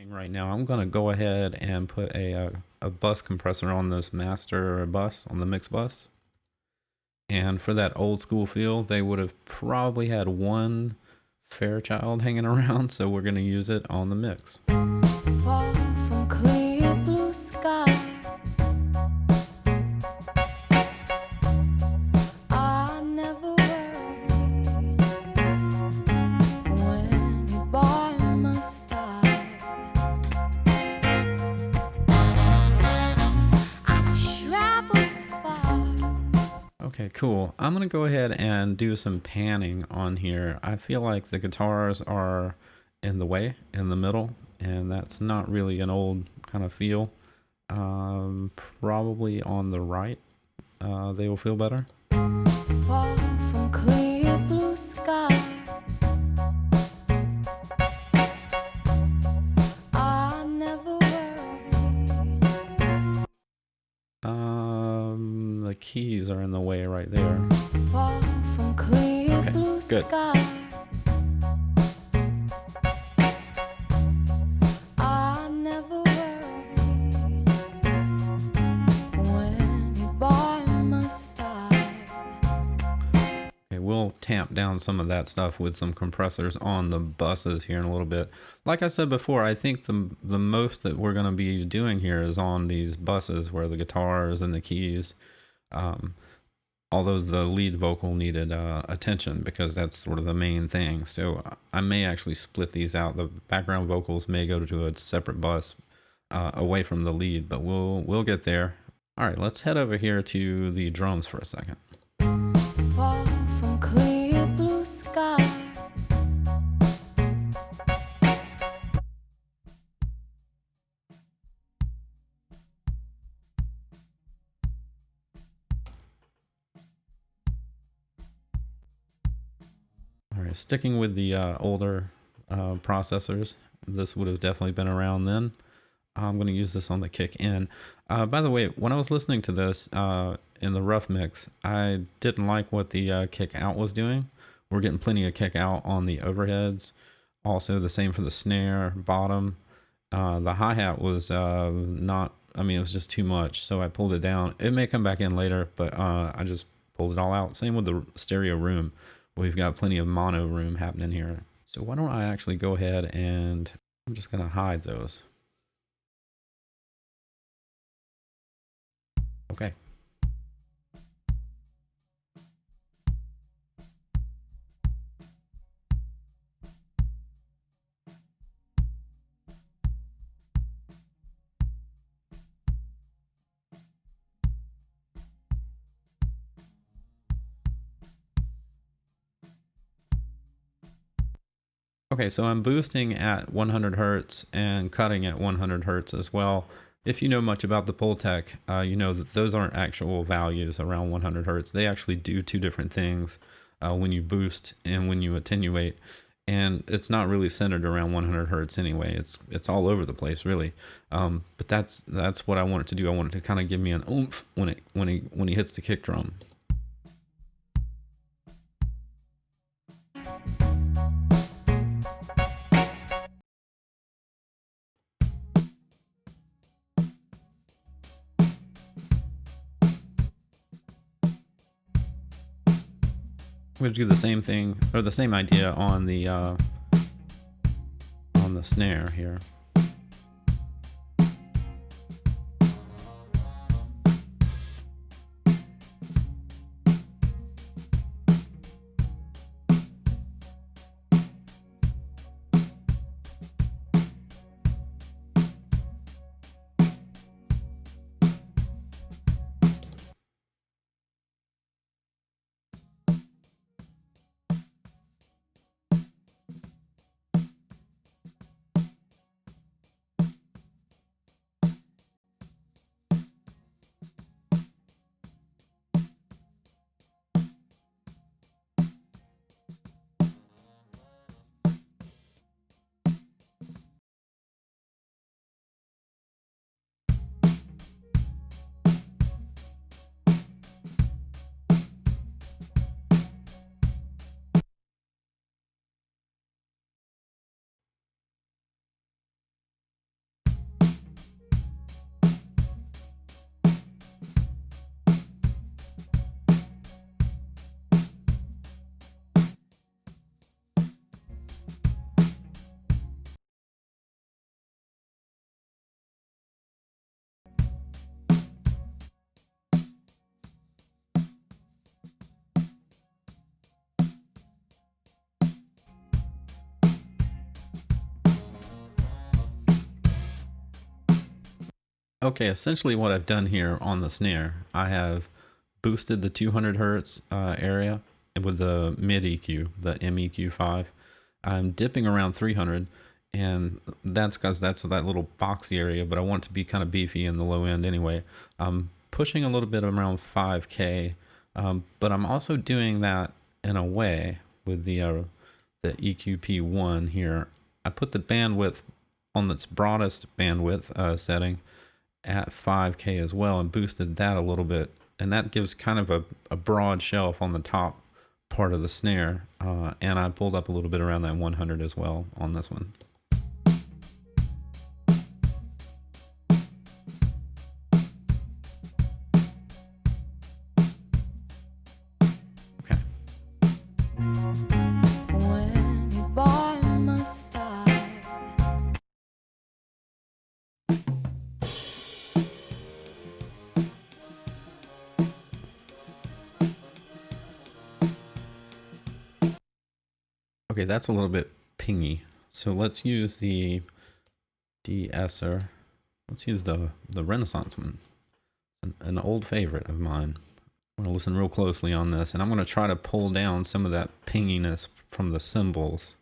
Right now, I'm going to go ahead and put a bus compressor on this master bus, on the mix bus. And for that old school feel, they would have probably had one Fairchild hanging around, so we're going to use it on the mix. Far from clear blue sky, I never worry when you're by my side. I travel far. Okay, cool. I'm going to go ahead and do some panning on here. I feel like the guitars are in the way, in the middle, and that's not really an old kind of feel. Probably on the right, they will feel better. Far from clear blue sky, I never worry. The keys are in the way right there. Far from clear blue good. sky, I never worry when you're by my side. Okay, we'll tamp down some of that stuff with some compressors on the buses here in a little bit. Like I said before, I think the most that we're going to be doing here is on these buses where the guitars and the keys, although the lead vocal needed attention because that's sort of the main thing. So I may actually split these out. The background vocals may go to a separate bus away from the lead, but we'll get there. All right, let's head over here to the drums for a second. Far from clear blue sky, All right, sticking with the older processors, this would have definitely been around then. I'm going to use this on the kick in. By the way, when I was listening to this in the rough mix, I didn't like what the kick out was doing. We're getting plenty of kick out on the overheads. Also the same for the snare, bottom. The hi-hat was not, I mean, it was just too much, so I pulled it down. It may come back in later, but I just pulled it all out. Same with the stereo room. We've got plenty of mono room happening here. So why don't I actually go ahead and I'm just going to hide those. Okay. Okay, so I'm boosting at 100 hertz and cutting at 100 hertz as well. If you know much about the Pultec, you know that those aren't actual values around 100 hertz. They actually do two different things when you boost and when you attenuate. And it's not really centered around 100 hertz anyway. It's all over the place, really. But that's what I want it to do. I want it to kind of give me an oomph when he hits the kick drum. I'm going to do the same thing, or the same idea on the snare here. Okay, essentially what I've done here on the snare, I have boosted the 200 hertz area with the mid EQ, the MEQ5. I'm dipping around 300, and that's because that's that little boxy area, but I want it to be kind of beefy in the low end anyway. I'm pushing a little bit around 5K, but I'm also doing that in a way with the EQP1 here. I put the bandwidth on its broadest bandwidth setting at 5K as well, and boosted that a little bit, and that gives kind of a broad shelf on the top part of the snare, and I pulled up a little bit around that 100 as well on this one. Okay. When you're by my side, Okay, that's a little bit pingy. So let's use the de-esser. Let's use the Renaissance one, an old favorite of mine. I'm going to listen real closely on this, and I'm going to try to pull down some of that pinginess from the cymbals.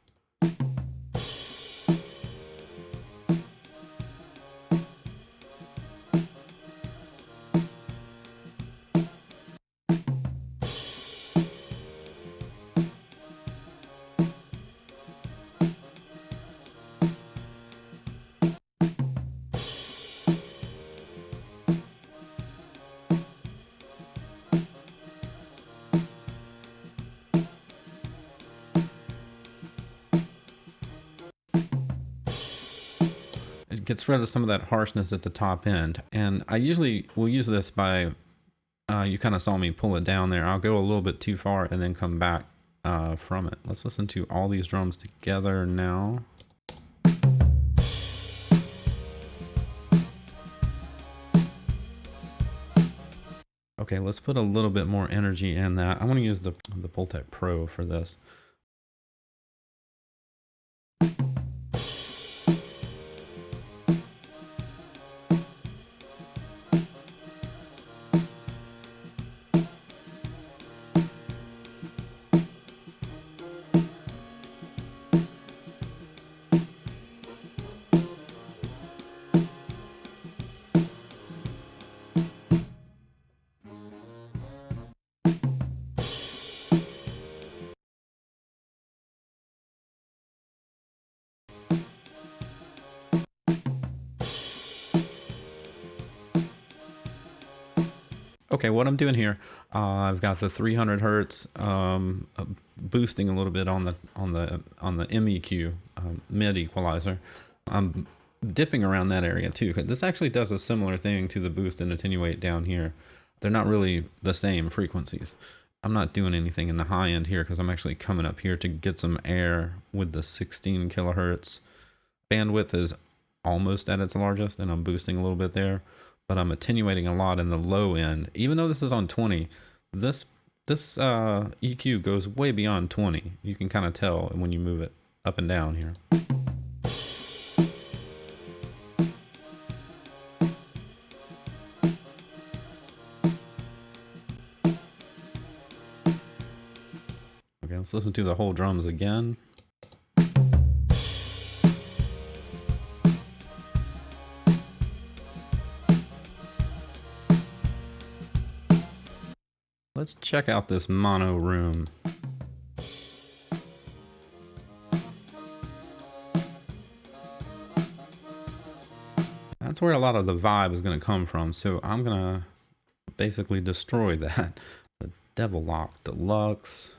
It gets rid of some of that harshness at the top end. And I usually will use this by, you kind of saw me pull it down there. I'll go a little bit too far and then come back from it. Let's listen to all these drums together now. Okay, let's put a little bit more energy in that. I want to use the Pultec Pro for this. Okay, what I'm doing here, I've got the 300 hertz boosting a little bit on the MEQ mid equalizer. I'm dipping around that area too. This actually does a similar thing to the boost and attenuate down here. They're not really the same frequencies. I'm not doing anything in the high end here because I'm actually coming up here to get some air with the 16 kilohertz. Bandwidth is almost at its largest, and I'm boosting a little bit there, but I'm attenuating a lot in the low end. Even though this is on 20, this EQ goes way beyond 20. You can kind of tell when you move it up and down here. Okay, let's listen to the whole drums again. Let's check out this mono room. That's where a lot of the vibe is going to come from, so I'm going to basically destroy that. The Devil Lock Deluxe.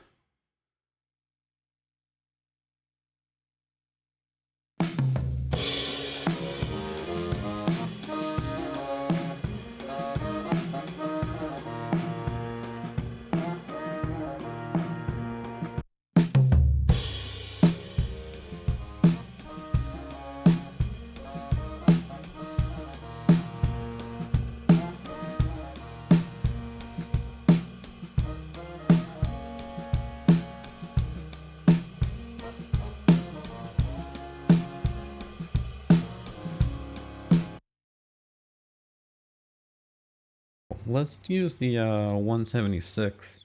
let's use the 176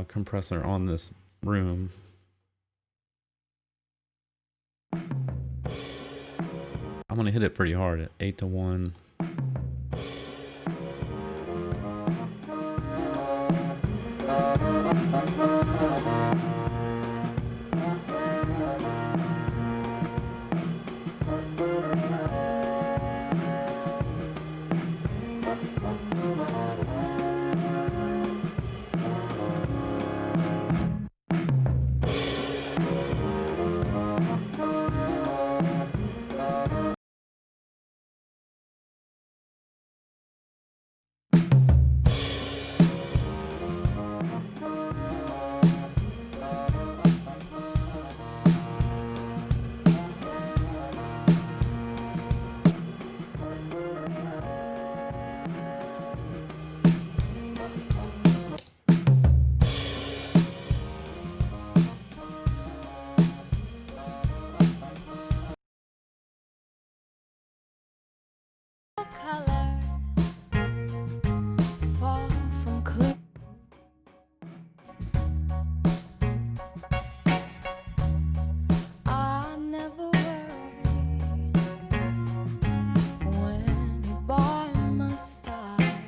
compressor on this room. I'm gonna hit it pretty hard at 8 to 1. Colors far from clear. I never worry when you're by my side.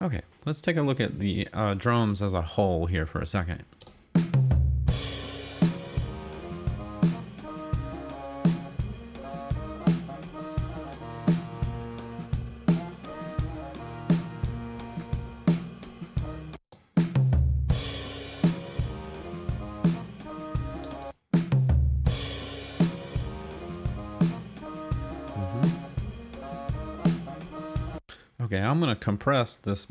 Okay, let's take a look at the drums as a whole here for a second. Okay, I'm going to compress this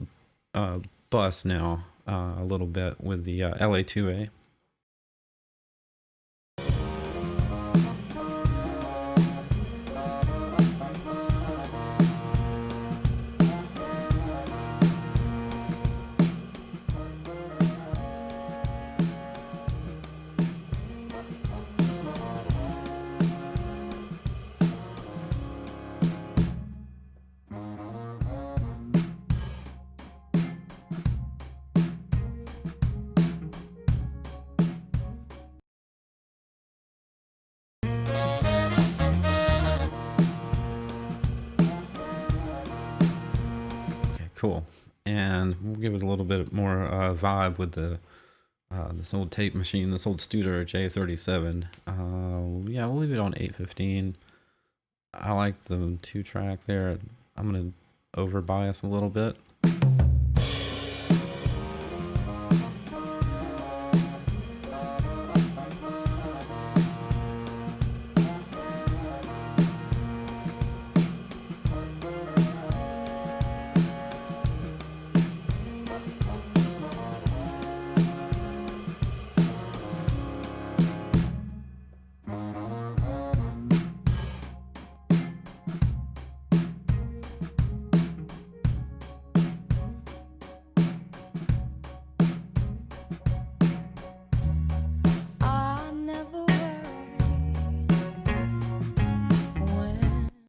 bus now a little bit with the LA2A. Cool. And we'll give it a little bit more vibe with the this old tape machine, this old Studer J37. Yeah, we'll leave it on 815. I like the 2-track there. I'm going to over bias a little bit.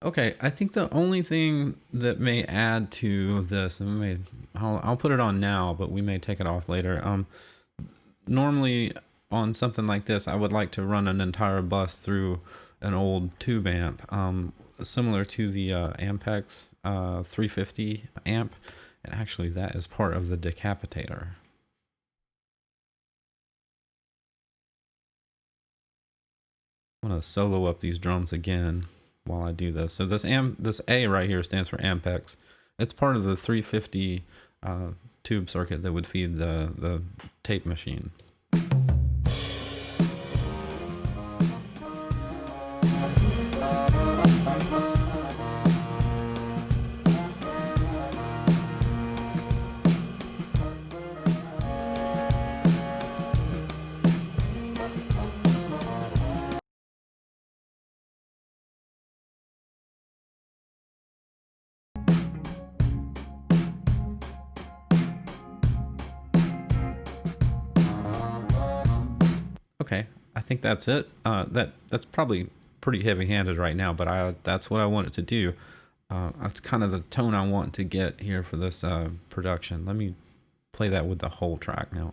Okay, I think the only thing that may add to this, and I'll put it on now, but we may take it off later. Normally on something like this, I would like to run an entire bus through an old tube amp, similar to the Ampex 350 amp, and actually that is part of the decapitator. I'm gonna solo up these drums again while I do this. So this A right here stands for Ampex. It's part of the 350 tube circuit that would feed the tape machine. Okay, I think that's it. That's probably pretty heavy-handed right now, but that's what I wanted to do. That's kind of the tone I want to get here for this production. Let me play that with the whole track now.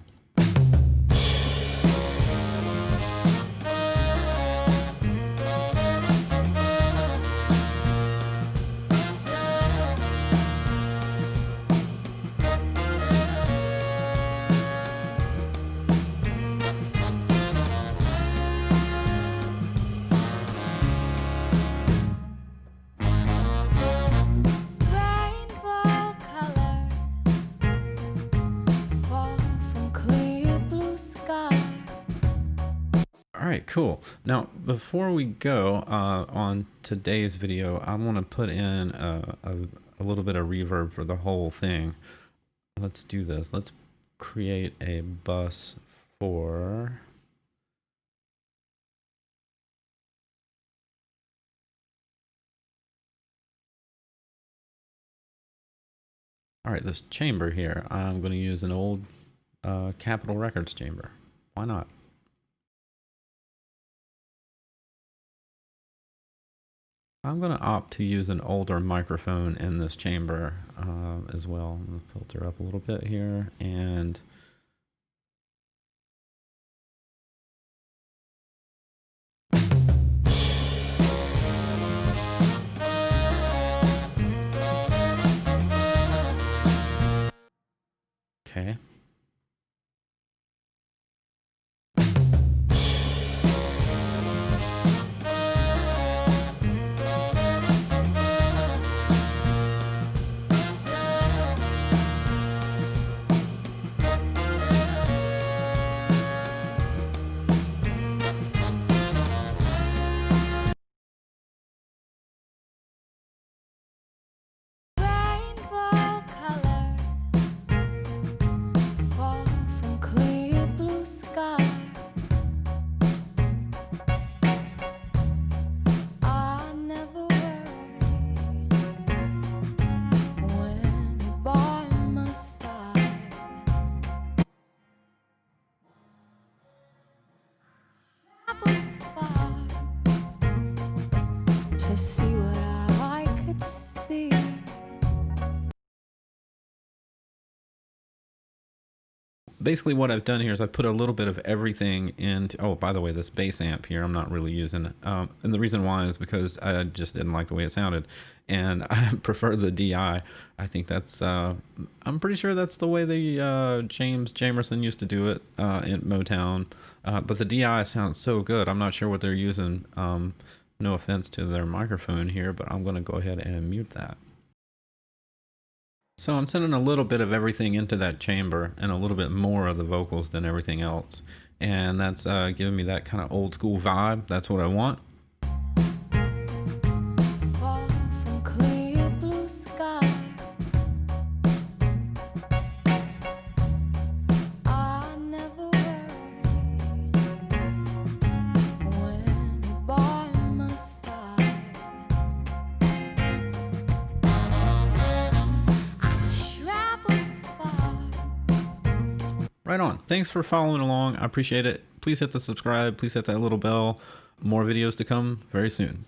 Rainbow colors fall from clear blue sky. All right, cool. Now, before we go on today's video, I want to put in a little bit of reverb for the whole thing. Let's do this. Let's create a bus for... All right, this chamber here, I'm going to use an old Capitol Records chamber. Why not? I'm going to opt to use an older microphone in this chamber as well. I'm going to filter up a little bit here and okay. Rainbow colors fall from clear blue sky. I never worry when you're by my side. Travel far to see what I could see. Basically what I've done here is I've put a little bit of everything into, oh, by the way, this bass amp here, I'm not really using it. And the reason why is because I just didn't like the way it sounded. And I prefer the DI. I think that's, I'm pretty sure that's the way the James Jamerson used to do it in Motown. But the DI sounds so good. I'm not sure what they're using. No offense to their microphone here, but I'm going to go ahead and mute that. So I'm sending a little bit of everything into that chamber and a little bit more of the vocals than everything else. And that's giving me that kind of old school vibe. That's what I want. Fall from clear blue sky. I never worry when you're by my side. I travel far. Right on. Thanks for following along. I appreciate it. Please hit the subscribe. Please hit that little bell. More videos to come very soon.